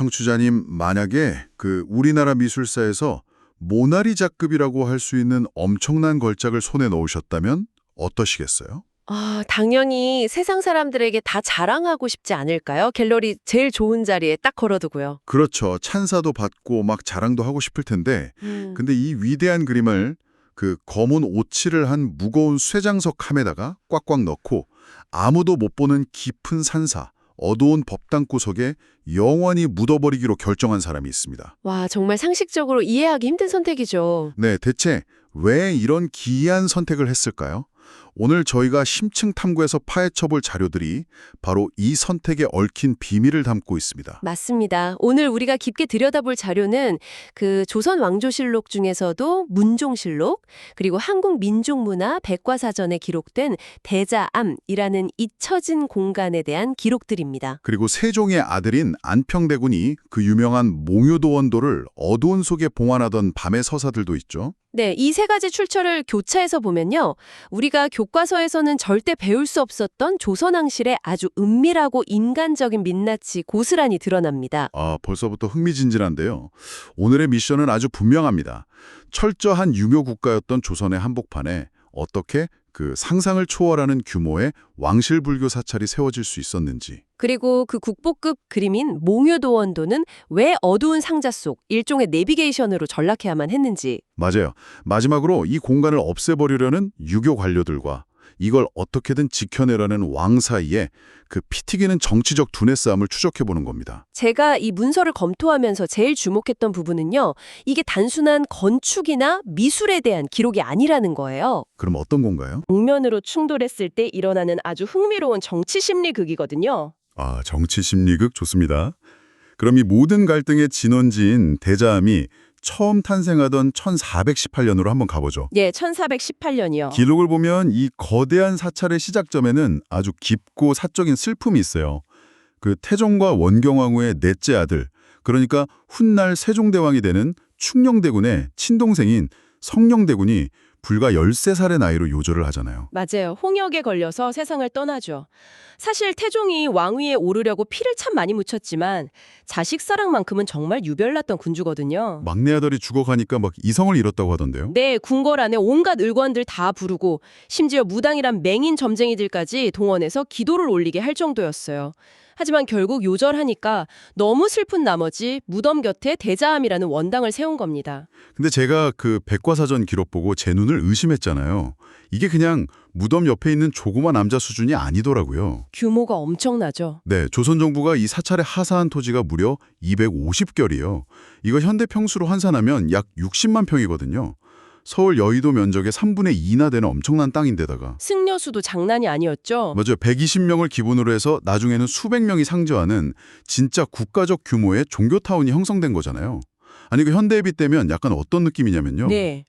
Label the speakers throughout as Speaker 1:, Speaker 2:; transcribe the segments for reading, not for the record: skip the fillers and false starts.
Speaker 1: 청취자님, 만약에 우리나라 미술사에서 모나리자급이라고 할 수 있는 엄청난 걸작을 손에 넣으셨다면 어떠시겠어요?
Speaker 2: 당연히 세상 사람들에게 다 자랑하고 싶지 않을까요? 갤러리 제일 좋은 자리에 딱 걸어두고요.
Speaker 1: 그렇죠. 찬사도 받고 막 자랑도 하고 싶을 텐데,
Speaker 2: 음.
Speaker 1: 근데 이 위대한 그림을 검은 오칠을 한 무거운 쇠장석 함에다가 꽉꽉 넣고 아무도 못 보는 깊은 산사, 어두운 법당 구석에 영원히 묻어버리기로 결정한 사람이 있습니다.
Speaker 2: 와, 정말 상식적으로 이해하기 힘든 선택이죠.
Speaker 1: 네, 대체 왜 이런 기이한 선택을 했을까요? 오늘 저희가 심층 탐구해서 파헤쳐볼 자료들이 바로 이 선택에 얽힌 비밀을 담고 있습니다.
Speaker 2: 맞습니다. 오늘 우리가 깊게 들여다볼 자료는 조선 왕조실록 중에서도 문종실록, 그리고 한국민족문화 백과사전에 기록된 대자암이라는 잊혀진 공간에 대한 기록들입니다.
Speaker 1: 그리고 세종의 아들인 안평대군이 그 유명한 몽유도원도를 어두운 속에 봉안하던 밤의 서사들도 있죠.
Speaker 2: 네, 이 세 가지 출처를 교차해서 보면요. 우리가 교과서에서는 절대 배울 수 없었던 조선왕실의 아주 은밀하고 인간적인 민낯이 고스란히 드러납니다.
Speaker 1: 벌써부터 흥미진진한데요. 오늘의 미션은 아주 분명합니다. 철저한 유교 국가였던 조선의 한복판에 어떻게 상상을 초월하는 규모의 왕실 불교 사찰이 세워질 수 있었는지.
Speaker 2: 그리고 그 국보급 그림인 몽유도원도는 왜 어두운 상자 속 일종의 내비게이션으로 전락해야만 했는지.
Speaker 1: 맞아요. 마지막으로 이 공간을 없애버리려는 유교 관료들과 이걸 어떻게든 지켜내려는 왕 사이에 피 튀기는 정치적 두뇌 싸움을 추적해보는 겁니다.
Speaker 2: 제가 이 문서를 검토하면서 제일 주목했던 부분은요. 이게 단순한 건축이나 미술에 대한 기록이 아니라는 거예요.
Speaker 1: 그럼 어떤 건가요?
Speaker 2: 정면으로 충돌했을 때 일어나는 아주 흥미로운 정치 심리극이거든요.
Speaker 1: 정치 심리극 좋습니다. 그럼 이 모든 갈등의 진원지인 대자암이 처음 탄생하던 1418년으로 한번 가보죠.
Speaker 2: 예, 1418년이요.
Speaker 1: 기록을 보면 이 거대한 사찰의 시작점에는 아주 깊고 사적인 슬픔이 있어요. 태종과 원경왕후의 넷째 아들, 그러니까 훗날 세종대왕이 되는 충녕대군의 친동생인 성녕대군이 불과 13살의 나이로 요절을 하잖아요.
Speaker 2: 맞아요. 홍역에 걸려서 세상을 떠나죠. 사실 태종이 왕위에 오르려고 피를 참 많이 묻혔지만 자식 사랑만큼은 정말 유별났던 군주거든요.
Speaker 1: 막내 아들이 죽어가니까 막 이성을 잃었다고 하던데요.
Speaker 2: 네, 궁궐 안에 온갖 을관들 다 부르고 심지어 무당이란 맹인 점쟁이들까지 동원해서 기도를 올리게 할 정도였어요. 하지만 결국 요절하니까 너무 슬픈 나머지 무덤 곁에 대자암이라는 원당을 세운 겁니다.
Speaker 1: 근데 제가 백과사전 기록 보고 제 눈을 의심했잖아요. 이게 그냥 무덤 옆에 있는 조그만 남자 수준이 아니더라고요.
Speaker 2: 규모가 엄청나죠.
Speaker 1: 네, 조선 정부가 이 사찰에 하사한 토지가 무려 250결이에요. 이거 현대 평수로 환산하면 약 60만 평이거든요. 서울 여의도 면적의 3분의 2나 되는 엄청난 땅인데다가
Speaker 2: 승려수도 장난이 아니었죠.
Speaker 1: 맞아요. 120명을 기본으로 해서 나중에는 수백 명이 상주하는 진짜 국가적 규모의 종교타운이 형성된 거잖아요. 아니 현대에 빗대면 약간 어떤 느낌이냐면요.
Speaker 2: 네.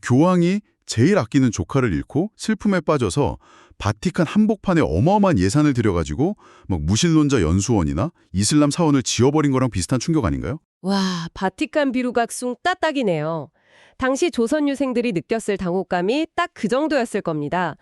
Speaker 1: 교황이 제일 아끼는 조카를 잃고 슬픔에 빠져서 바티칸 한복판에 어마어마한 예산을 들여가지고 막 무신론자 연수원이나 이슬람 사원을 지어버린 거랑 비슷한 충격 아닌가요?
Speaker 2: 와, 바티칸 비루각숭 따딱이네요. 당시 조선 유생들이 느꼈을 당혹감이 딱 그 정도였을 겁니다.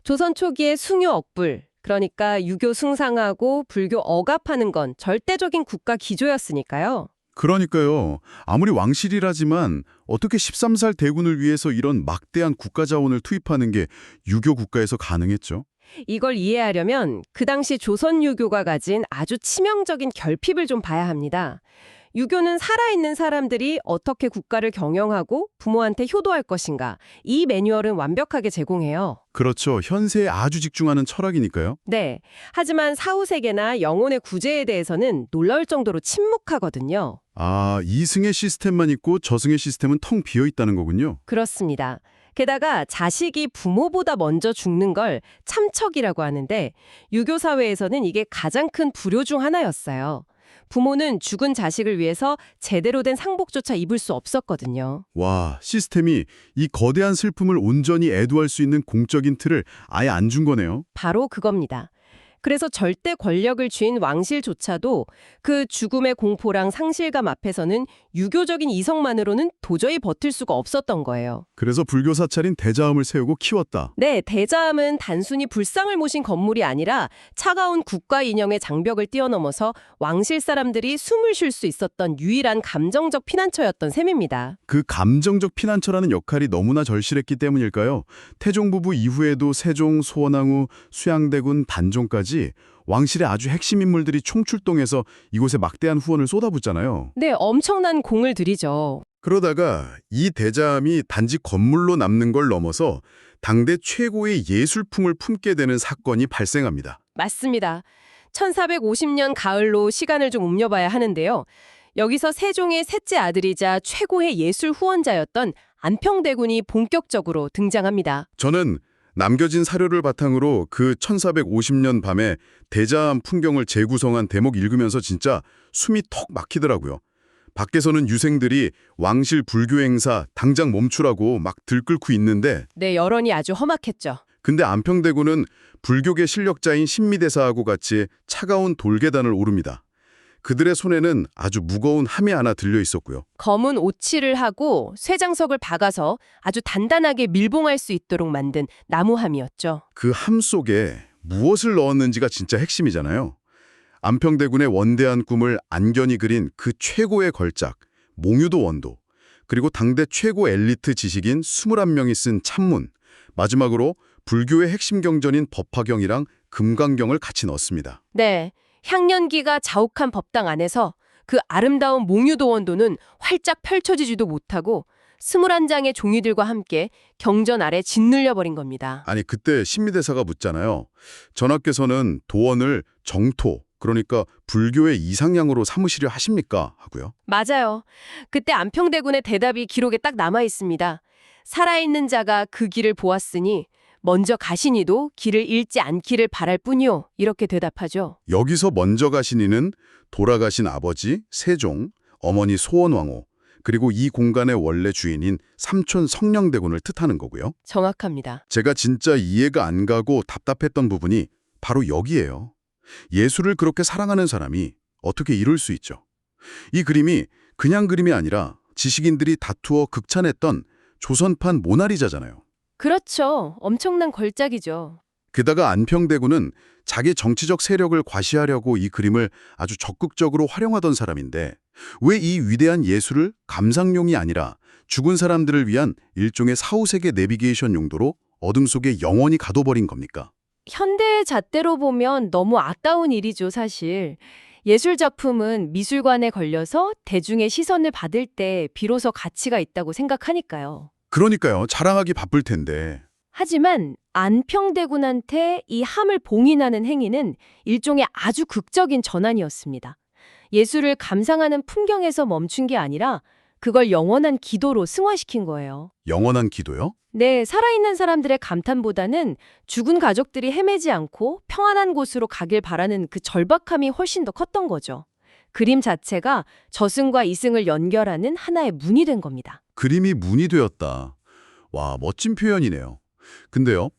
Speaker 2: 조선 초기의 숭유 억불, 그러니까 유교 숭상하고 불교 억압하는 건 절대적인 국가 기조였으니까요.
Speaker 1: 그러니까요. 아무리 왕실이라지만 어떻게 13살 대군을 위해서 이런 막대한 국가 자원을 투입하는 게 유교 국가에서 가능했죠?
Speaker 2: 이걸 이해하려면 그 당시 조선 유교가 가진 아주 치명적인 결핍을 좀 봐야 합니다. 유교는 살아있는 사람들이 어떻게 국가를 경영하고 부모한테 효도할 것인가, 이 매뉴얼은 완벽하게 제공해요.
Speaker 1: 그렇죠. 현세에 아주 집중하는 철학이니까요.
Speaker 2: 네. 하지만 사후세계나 영혼의 구제에 대해서는 놀라울 정도로 침묵하거든요.
Speaker 1: 이승의 시스템만 있고 저승의 시스템은 텅 비어 있다는 거군요.
Speaker 2: 그렇습니다. 게다가 자식이 부모보다 먼저 죽는 걸 참척이라고 하는데 유교 사회에서는 이게 가장 큰 불효 중 하나였어요. 부모는 죽은 자식을 위해서 제대로 된 상복조차 입을 수 없었거든요.
Speaker 1: 와, 시스템이 이 거대한 슬픔을 온전히 애도할 수 있는 공적인 틀을 아예 안 준 거네요.
Speaker 2: 바로 그겁니다. 그래서 절대 권력을 쥔 왕실조차도 그 죽음의 공포랑 상실감 앞에서는 유교적인 이성만으로는 도저히 버틸 수가 없었던 거예요.
Speaker 1: 그래서 불교 사찰인 대자함을 세우고 키웠다.
Speaker 2: 네, 대자함은 단순히 불상을 모신 건물이 아니라 차가운 국가 이념의 장벽을 뛰어넘어서 왕실 사람들이 숨을 쉴 수 있었던 유일한 감정적 피난처였던 셈입니다.
Speaker 1: 그 감정적 피난처라는 역할이 너무나 절실했기 때문일까요? 태종 부부 이후에도 세종, 소원왕후, 수양대군, 단종까지 왕실의 아주 핵심 인물들이 총출동해서 이곳에 막대한 후원을 쏟아붓잖아요.
Speaker 2: 네, 엄청난 공을 들이죠.
Speaker 1: 그러다가 이 대자함이 단지 건물로 남는 걸 넘어서 당대 최고의 예술풍을 품게 되는 사건이 발생합니다.
Speaker 2: 맞습니다. 1450년 가을로 시간을 좀 옮겨봐야 하는데요. 여기서 세종의 셋째 아들이자 최고의 예술 후원자였던 안평대군이 본격적으로 등장합니다.
Speaker 1: 저는 남겨진 사료를 바탕으로 그 1450년 밤에 대자함 풍경을 재구성한 대목 읽으면서 진짜 숨이 턱 막히더라고요. 밖에서는 유생들이 왕실 불교 행사 당장 멈추라고 막 들끓고 있는데
Speaker 2: 네, 여론이 아주 험악했죠.
Speaker 1: 근데 안평대군은 불교계 실력자인 신미대사하고 같이 차가운 돌계단을 오릅니다. 그들의 손에는 아주 무거운 함이 하나 들려 있었고요.
Speaker 2: 검은 오치를 하고 쇠장석을 박아서 아주 단단하게 밀봉할 수 있도록 만든 나무함이었죠.
Speaker 1: 그 함 속에 무엇을 넣었는지가 진짜 핵심이잖아요. 안평대군의 원대한 꿈을 안견히 그린 그 최고의 걸작, 몽유도 원도, 그리고 당대 최고 엘리트 지식인 21명이 쓴 찬문, 마지막으로 불교의 핵심 경전인 법화경이랑 금강경을 같이 넣었습니다.
Speaker 2: 네, 향년기가 자욱한 법당 안에서 그 아름다운 몽유도 원도는 활짝 펼쳐지지도 못하고 21장의 종이들과 함께 경전 아래 짓눌려 버린 겁니다.
Speaker 1: 아니 그때 신미대사가 묻잖아요. 전하께서는 도원을 정토, 그러니까 불교의 이상향으로 삼으시려 하십니까? 하고요.
Speaker 2: 맞아요. 그때 안평대군의 대답이 기록에 딱 남아 있습니다. 살아있는 자가 그 길을 보았으니 먼저 가시니도 길을 잃지 않기를 바랄 뿐이요. 이렇게 대답하죠.
Speaker 1: 여기서 먼저 가신 이는 돌아가신 아버지 세종, 어머니 소원왕후, 그리고 이 공간의 원래 주인인 삼촌 성령대군을 뜻하는 거고요.
Speaker 2: 정확합니다.
Speaker 1: 제가 진짜 이해가 안 가고 답답했던 부분이 바로 여기예요. 예술을 그렇게 사랑하는 사람이 어떻게 이럴 수 있죠? 이 그림이 그냥 그림이 아니라 지식인들이 다투어 극찬했던 조선판 모나리자잖아요.
Speaker 2: 그렇죠. 엄청난 걸작이죠.
Speaker 1: 게다가 안평대군은 자기 정치적 세력을 과시하려고 이 그림을 아주 적극적으로 활용하던 사람인데 왜 이 위대한 예술을 감상용이 아니라 죽은 사람들을 위한 일종의 사후세계 내비게이션 용도로 어둠 속에 영원히 가둬버린 겁니까?
Speaker 2: 현대의 잣대로 보면 너무 아까운 일이죠, 사실. 예술 작품은 미술관에 걸려서 대중의 시선을 받을 때 비로소 가치가 있다고 생각하니까요.
Speaker 1: 그러니까요. 자랑하기 바쁠 텐데.
Speaker 2: 하지만 안평대군한테 이 함을 봉인하는 행위는 일종의 아주 극적인 전환이었습니다. 예술을 감상하는 풍경에서 멈춘 게 아니라 그걸 영원한 기도로 승화시킨 거예요.
Speaker 1: 영원한 기도요?
Speaker 2: 네, 살아있는 사람들의 감탄보다는 죽은 가족들이 헤매지 않고 평안한 곳으로 가길 바라는 그 절박함이 훨씬 더 컸던 거죠. 그림 자체가 저승과 이승을 연결하는 하나의 문이 된 겁니다.
Speaker 1: 그림이 문이 되었다. 와, 멋진 표현이네요. 근데요,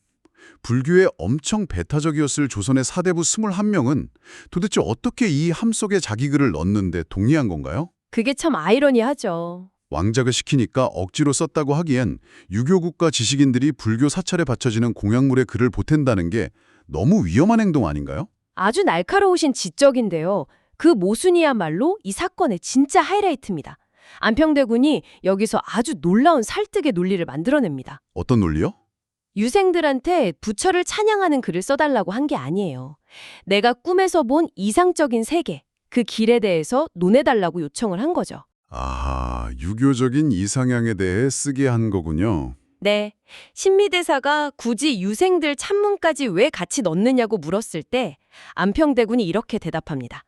Speaker 1: 불교에 엄청 배타적이었을 조선의 사대부 21명은 도대체 어떻게 이 함 속에 자기 글을 넣는데 동의한 건가요?
Speaker 2: 그게 참 아이러니하죠.
Speaker 1: 왕작을 시키니까 억지로 썼다고 하기엔 유교국가 지식인들이 불교 사찰에 바쳐지는 공약물에 글을 보탠다는 게 너무 위험한 행동 아닌가요?
Speaker 2: 아주 날카로우신 지적인데요. 그 모순이야말로 이 사건의 진짜 하이라이트입니다. 안평대군이 여기서 아주 놀라운 설득의 논리를 만들어냅니다.
Speaker 1: 어떤 논리요?
Speaker 2: 유생들한테 부처를 찬양하는 글을 써달라고 한 게 아니에요. 내가 꿈에서 본 이상적인 세계, 그 길에 대해서 논해달라고 요청을 한 거죠.
Speaker 1: 아, 유교적인 이상향에 대해 쓰게 한 거군요.
Speaker 2: 네, 신미대사가 굳이 유생들 찬문까지 왜 같이 넣느냐고 물었을 때 안평대군이 이렇게 대답합니다.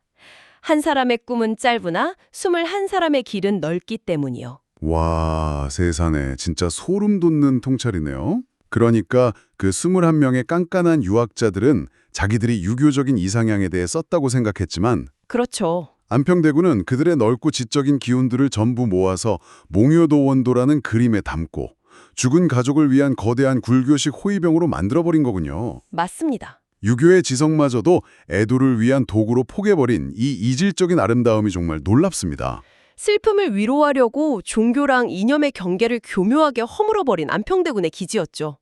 Speaker 2: 한 사람의 꿈은 짧으나 21사람의 길은 넓기 때문이요.
Speaker 1: 와, 세상에 진짜 소름 돋는 통찰이네요. 그러니까 그 21명의 깐깐한 유학자들은 자기들이 유교적인 이상향에 대해 썼다고 생각했지만
Speaker 2: 그렇죠.
Speaker 1: 안평대군은 그들의 넓고 지적인 기운들을 전부 모아서 몽유도 원도라는 그림에 담고 죽은 가족을 위한 거대한 굴교식 호위병으로 만들어버린 거군요.
Speaker 2: 맞습니다.
Speaker 1: 유교의 지성마저도 애도를 위한 도구로 포개버린 이 이질적인 아름다움이 정말 놀랍습니다.
Speaker 2: 슬픔을 위로하려고 종교랑 이념의 경계를 교묘하게 허물어버린 안평대군의 기지였죠.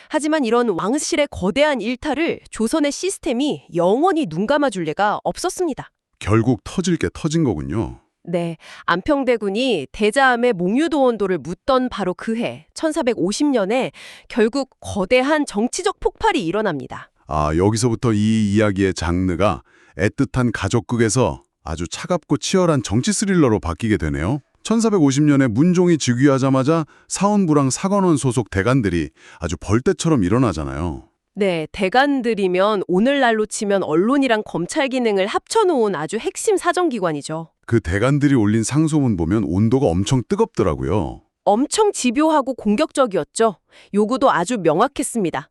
Speaker 2: 하지만 이런 왕실의 거대한 일탈을 조선의 시스템이 영원히 눈 감아줄 리가 없었습니다.
Speaker 1: 결국 터질 게 터진 거군요.
Speaker 2: 네, 안평대군이 대자암의 몽유도원도를 묻던 바로 그 해, 1450년에 결국 거대한 정치적 폭발이 일어납니다.
Speaker 1: 아, 여기서부터 이 이야기의 장르가 애틋한 가족극에서 아주 차갑고 치열한 정치 스릴러로 바뀌게 되네요. 1450년에 문종이 즉위하자마자 사원부랑 사관원 소속 대관들이 아주 벌떼처럼 일어나잖아요.
Speaker 2: 네, 대관들이면 오늘날로 치면 언론이랑 검찰 기능을 합쳐놓은 아주 핵심 사정기관이죠.
Speaker 1: 그 대관들이 올린 상소문 보면 온도가 엄청 뜨겁더라고요.
Speaker 2: 엄청 집요하고 공격적이었죠. 요구도 아주 명확했습니다.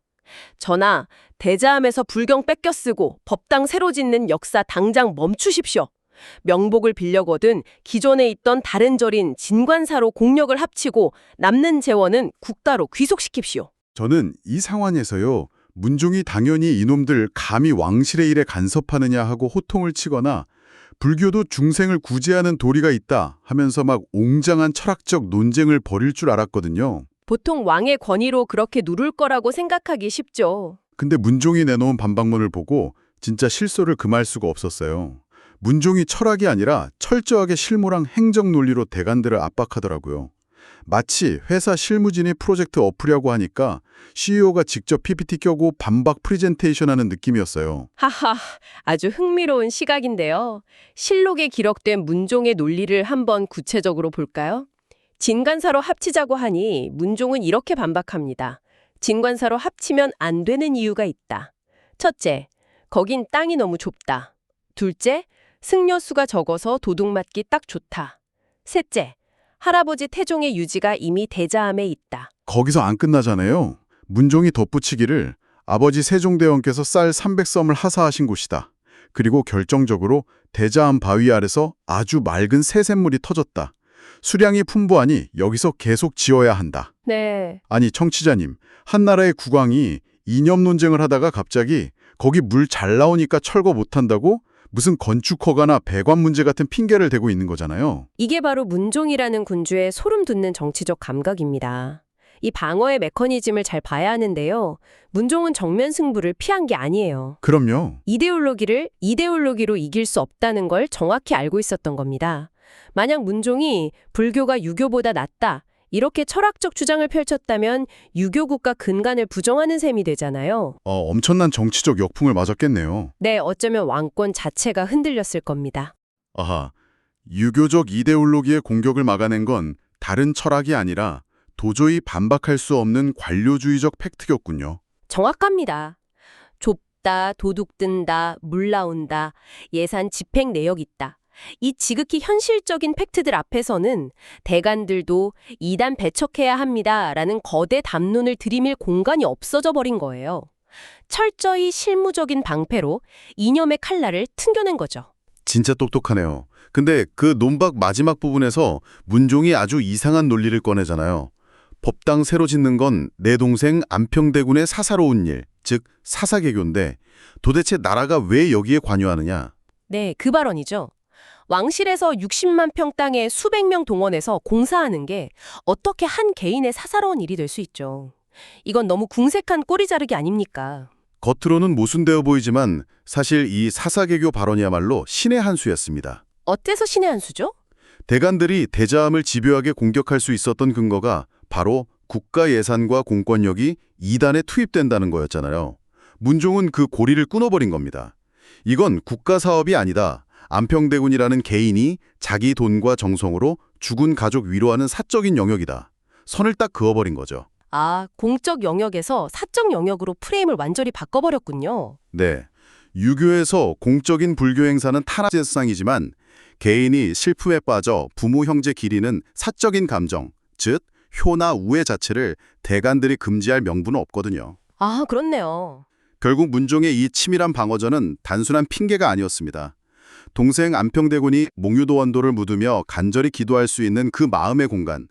Speaker 2: 전하, 대자암에서 불경 뺏겨 쓰고 법당 새로 짓는 역사 당장 멈추십시오. 명복을 빌려거든 기존에 있던 다른 절인 진관사로 공력을 합치고 남는 재원은 국가로 귀속시킵시오.
Speaker 1: 저는 이 상황에서요, 문종이 당연히 이놈들 감히 왕실의 일에 간섭하느냐 하고 호통을 치거나 불교도 중생을 구제하는 도리가 있다 하면서 막 웅장한 철학적 논쟁을 벌일 줄 알았거든요.
Speaker 2: 보통 왕의 권위로 그렇게 누를 거라고 생각하기 쉽죠.
Speaker 1: 근데 문종이 내놓은 반박문을 보고 진짜 실소를 금할 수가 없었어요. 문종이 철학이 아니라 철저하게 실무랑 행정 논리로 대관들을 압박하더라고요. 마치 회사 실무진이 프로젝트 엎으려고 하니까 CEO가 직접 PPT 껴고 반박 프리젠테이션하는 느낌이었어요.
Speaker 2: 하하, 아주 흥미로운 시각인데요. 실록에 기록된 문종의 논리를 한번 구체적으로 볼까요? 진관사로 합치자고 하니 문종은 이렇게 반박합니다. 진관사로 합치면 안 되는 이유가 있다. 첫째, 거긴 땅이 너무 좁다. 둘째, 승려수가 적어서 도둑맞기 딱 좋다. 셋째, 할아버지 태종의 유지가 이미 대자암에 있다.
Speaker 1: 거기서 안 끝나잖아요. 문종이 덧붙이기를 아버지 세종대왕께서 쌀 300섬을 하사하신 곳이다. 그리고 결정적으로 대자암 바위 아래서 아주 맑은 새샘물이 터졌다. 수량이 풍부하니 여기서 계속 지어야 한다.
Speaker 2: 네.
Speaker 1: 아니 청취자님, 한나라의 국왕이 이념 논쟁을 하다가 갑자기 거기 물 잘 나오니까 철거 못한다고? 무슨 건축 허가나 배관 문제 같은 핑계를 대고 있는 거잖아요.
Speaker 2: 이게 바로 문종이라는 군주의 소름 돋는 정치적 감각입니다. 이 방어의 메커니즘을 잘 봐야 하는데요. 문종은 정면 승부를 피한 게 아니에요.
Speaker 1: 그럼요.
Speaker 2: 이데올로기를 이데올로기로 이길 수 없다는 걸 정확히 알고 있었던 겁니다. 만약 문종이 불교가 유교보다 낫다, 이렇게 철학적 주장을 펼쳤다면 유교 국가 근간을 부정하는 셈이 되잖아요.
Speaker 1: 엄청난 정치적 역풍을 맞았겠네요.
Speaker 2: 네, 어쩌면 왕권 자체가 흔들렸을 겁니다.
Speaker 1: 아하, 유교적 이데올로기의 공격을 막아낸 건 다른 철학이 아니라 도저히 반박할 수 없는 관료주의적 팩트였군요.
Speaker 2: 정확합니다. 좁다, 도둑 든다, 물 나온다, 예산 집행 내역 있다. 이 지극히 현실적인 팩트들 앞에서는 대관들도 이단 배척해야 합니다라는 거대 담론을 들이밀 공간이 없어져 버린 거예요. 철저히 실무적인 방패로 이념의 칼날을 튕겨낸 거죠.
Speaker 1: 진짜 똑똑하네요. 근데 그 논박 마지막 부분에서 문종이 아주 이상한 논리를 꺼내잖아요. 법당 새로 짓는 건 내 동생 안평대군의 사사로운 일, 즉 사사개교인데 도대체 나라가 왜 여기에 관여하느냐?
Speaker 2: 네, 그 발언이죠. 왕실에서 60만 평 땅에 수백 명 동원해서 공사하는 게 어떻게 한 개인의 사사로운 일이 될 수 있죠. 이건 너무 궁색한 꼬리 자르기 아닙니까?
Speaker 1: 겉으로는 모순되어 보이지만 사실 이 사사개교 발언이야말로 신의 한 수였습니다.
Speaker 2: 어때서 신의 한 수죠?
Speaker 1: 대관들이 대자암을 집요하게 공격할 수 있었던 근거가 바로 국가 예산과 공권력이 이단에 투입된다는 거였잖아요. 문종은 그 고리를 끊어버린 겁니다. 이건 국가 사업이 아니다. 안평대군이라는 개인이 자기 돈과 정성으로 죽은 가족 위로하는 사적인 영역이다. 선을 딱 그어버린 거죠.
Speaker 2: 아, 공적 영역에서 사적 영역으로 프레임을 완전히 바꿔버렸군요.
Speaker 1: 네. 유교에서 공적인 불교 행사는 탄압제상이지만 개인이 슬픔에 빠져 부모 형제 기리는 사적인 감정, 즉 효나 우애 자체를 대관들이 금지할 명분은 없거든요.
Speaker 2: 아, 그렇네요.
Speaker 1: 결국 문종의 이 치밀한 방어전은 단순한 핑계가 아니었습니다. 동생 안평대군이 몽유도원도를 묻으며 간절히 기도할 수 있는 그 마음의 공간,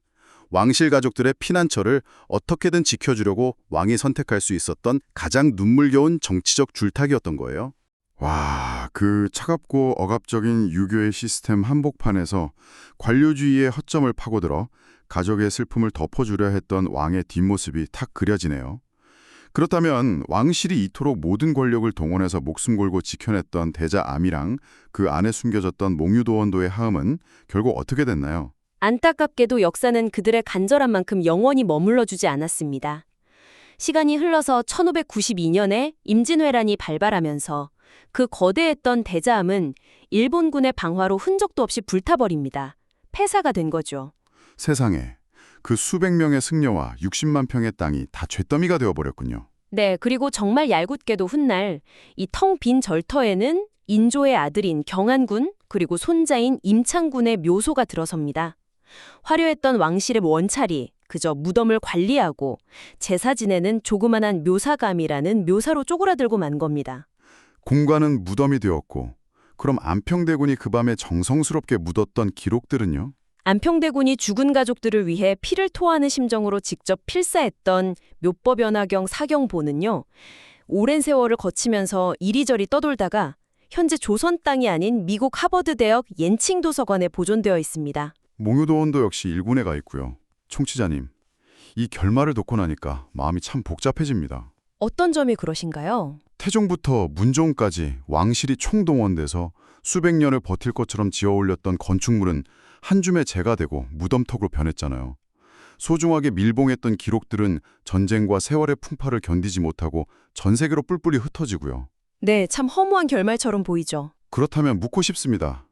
Speaker 1: 왕실 가족들의 피난처를 어떻게든 지켜주려고 왕이 선택할 수 있었던 가장 눈물겨운 정치적 줄타기였던 거예요. 와, 그 차갑고 억압적인 유교의 시스템 한복판에서 관료주의의 허점을 파고들어 가족의 슬픔을 덮어주려 했던 왕의 뒷모습이 탁 그려지네요. 그렇다면 왕실이 이토록 모든 권력을 동원해서 목숨 걸고 지켜냈던 대자 아미랑 그 안에 숨겨졌던 몽유도원도의 하음은 결국 어떻게 됐나요?
Speaker 3: 안타깝게도 역사는 그들의 간절한 만큼 영원히 머물러주지 않았습니다. 시간이 흘러서 1592년에 임진왜란이 발발하면서 그 거대했던 대자암은 일본군의 방화로 흔적도 없이 불타버립니다. 폐사가 된 거죠.
Speaker 1: 세상에, 그 수백 명의 승려와 60만 평의 땅이 다 잿더미가 되어버렸군요.
Speaker 3: 네, 그리고 정말 얄궂게도 훗날 이 텅 빈 절터에는 인조의 아들인 경안군 그리고 손자인 임창군의 묘소가 들어섭니다. 화려했던 왕실의 원찰이 그저 무덤을 관리하고 제사 지내는 조그만한 묘사감이라는 묘사로 쪼그라들고 만 겁니다.
Speaker 1: 공관은 무덤이 되었고, 그럼 안평대군이 그 밤에 정성스럽게 묻었던 기록들은요?
Speaker 3: 안평대군이 죽은 가족들을 위해 피를 토하는 심정으로 직접 필사했던 묘법연화경 사경보는요. 오랜 세월을 거치면서 이리저리 떠돌다가 현재 조선 땅이 아닌 미국 하버드 대학 옌칭 도서관에 보존되어 있습니다.
Speaker 1: 몽유도원도 역시 일군에 가 있고요. 총치자님, 이 결말을 듣고 나니까 마음이 참 복잡해집니다.
Speaker 3: 어떤 점이 그러신가요?
Speaker 1: 태종부터 문종까지 왕실이 총동원돼서 수백 년을 버틸 것처럼 지어올렸던 건축물은 한 줌의 재가 되고 무덤턱으로 변했잖아요. 소중하게 밀봉했던 기록들은 전쟁과 세월의 풍파를 견디지 못하고 전 세계로 뿔뿔이 흩어지고요.
Speaker 3: 네, 참 허무한 결말처럼 보이죠.
Speaker 1: 그렇다면 묻고 싶습니다.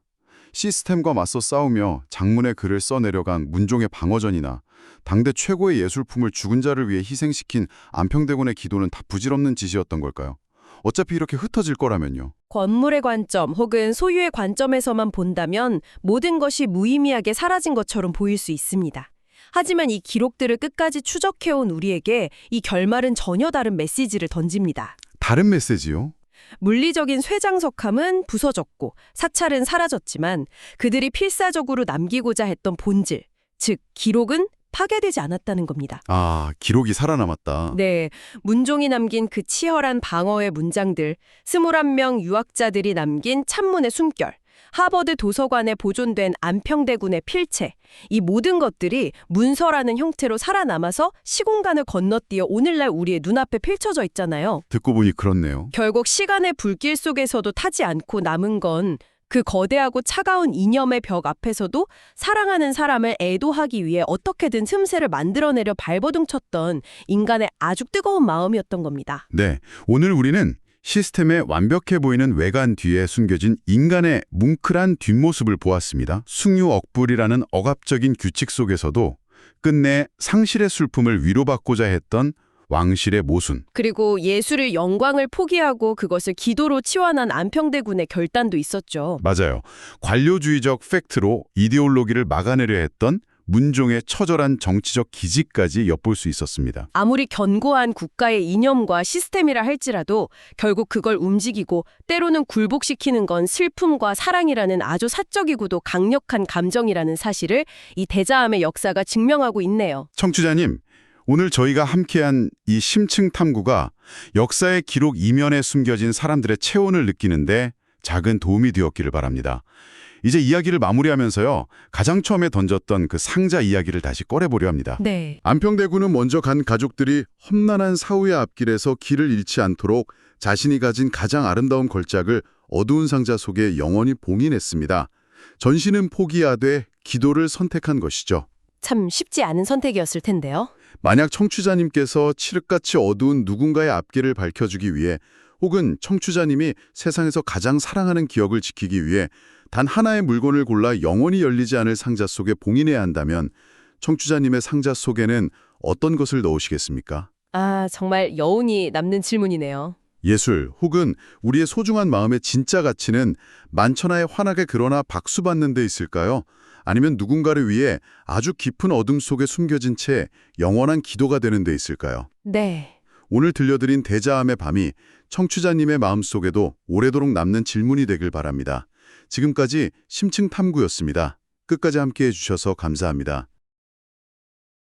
Speaker 1: 시스템과 맞서 싸우며 장문의 글을 써내려간 문종의 방어전이나 당대 최고의 예술품을 죽은 자를 위해 희생시킨 안평대군의 기도는 다 부질없는 짓이었던 걸까요? 어차피 이렇게 흩어질 거라면요.
Speaker 2: 건물의 관점 혹은 소유의 관점에서만 본다면 모든 것이 무의미하게 사라진 것처럼 보일 수 있습니다. 하지만 이 기록들을 끝까지 추적해온 우리에게 이 결말은 전혀 다른 메시지를 던집니다.
Speaker 1: 다른 메시지요?
Speaker 2: 물리적인 쇠장석함은 부서졌고 사찰은 사라졌지만 그들이 필사적으로 남기고자 했던 본질, 즉 기록은 파괴되지 않았다는 겁니다.
Speaker 1: 아, 기록이 살아남았다.
Speaker 2: 네, 문종이 남긴 그 치열한 방어의 문장들, 21명 유학자들이 남긴 찬문의 숨결, 하버드 도서관에 보존된 안평대군의 필체, 이 모든 것들이 문서라는 형태로 살아남아서 시공간을 건너뛰어 오늘날 우리의 눈앞에 펼쳐져 있잖아요.
Speaker 1: 듣고 보니 그렇네요.
Speaker 2: 결국 시간의 불길 속에서도 타지 않고 남은 건 그 거대하고 차가운 이념의 벽 앞에서도 사랑하는 사람을 애도하기 위해 어떻게든 틈새를 만들어내려 발버둥 쳤던 인간의 아주 뜨거운 마음이었던 겁니다.
Speaker 1: 네, 오늘 우리는 시스템의 완벽해 보이는 외관 뒤에 숨겨진 인간의 뭉클한 뒷모습을 보았습니다. 숭유억불이라는 억압적인 규칙 속에서도 끝내 상실의 슬픔을 위로받고자 했던 왕실의 모순.
Speaker 2: 그리고 예술의 영광을 포기하고 그것을 기도로 치환한 안평대군의 결단도 있었죠.
Speaker 1: 맞아요. 관료주의적 팩트로 이데올로기를 막아내려 했던 문종의 처절한 정치적 기지까지 엿볼 수 있었습니다.
Speaker 2: 아무리 견고한 국가의 이념과 시스템이라 할지라도 결국 그걸 움직이고 때로는 굴복시키는 건 슬픔과 사랑이라는 아주 사적이고도 강력한 감정이라는 사실을 이 대자암의 역사가 증명하고 있네요.
Speaker 1: 청취자님, 오늘 저희가 함께한 이 심층 탐구가 역사의 기록 이면에 숨겨진 사람들의 체온을 느끼는데 작은 도움이 되었기를 바랍니다. 이제 이야기를 마무리하면서요. 가장 처음에 던졌던 그 상자 이야기를 다시 꺼내보려 합니다.
Speaker 2: 네.
Speaker 1: 안평대군은 먼저 간 가족들이 험난한 사후의 앞길에서 길을 잃지 않도록 자신이 가진 가장 아름다운 걸작을 어두운 상자 속에 영원히 봉인했습니다. 전신은 포기하되 기도를 선택한 것이죠.
Speaker 2: 참 쉽지 않은 선택이었을 텐데요.
Speaker 1: 만약 청취자님께서 칠흑같이 어두운 누군가의 앞길을 밝혀주기 위해 혹은 청취자님이 세상에서 가장 사랑하는 기억을 지키기 위해 단 하나의 물건을 골라 영원히 열리지 않을 상자 속에 봉인해야 한다면 청취자님의 상자 속에는 어떤 것을 넣으시겠습니까?
Speaker 2: 아, 정말 여운이 남는 질문이네요.
Speaker 1: 예술 혹은 우리의 소중한 마음의 진짜 가치는 만천하에 환하게 그러나 박수받는 데 있을까요? 아니면 누군가를 위해 아주 깊은 어둠 속에 숨겨진 채 영원한 기도가 되는 데 있을까요?
Speaker 2: 네.
Speaker 1: 오늘 들려드린 대자암의 밤이 청취자님의 마음속에도 오래도록 남는 질문이 되길 바랍니다. 지금까지 심층 탐구였습니다. 끝까지 함께해 주셔서 감사합니다.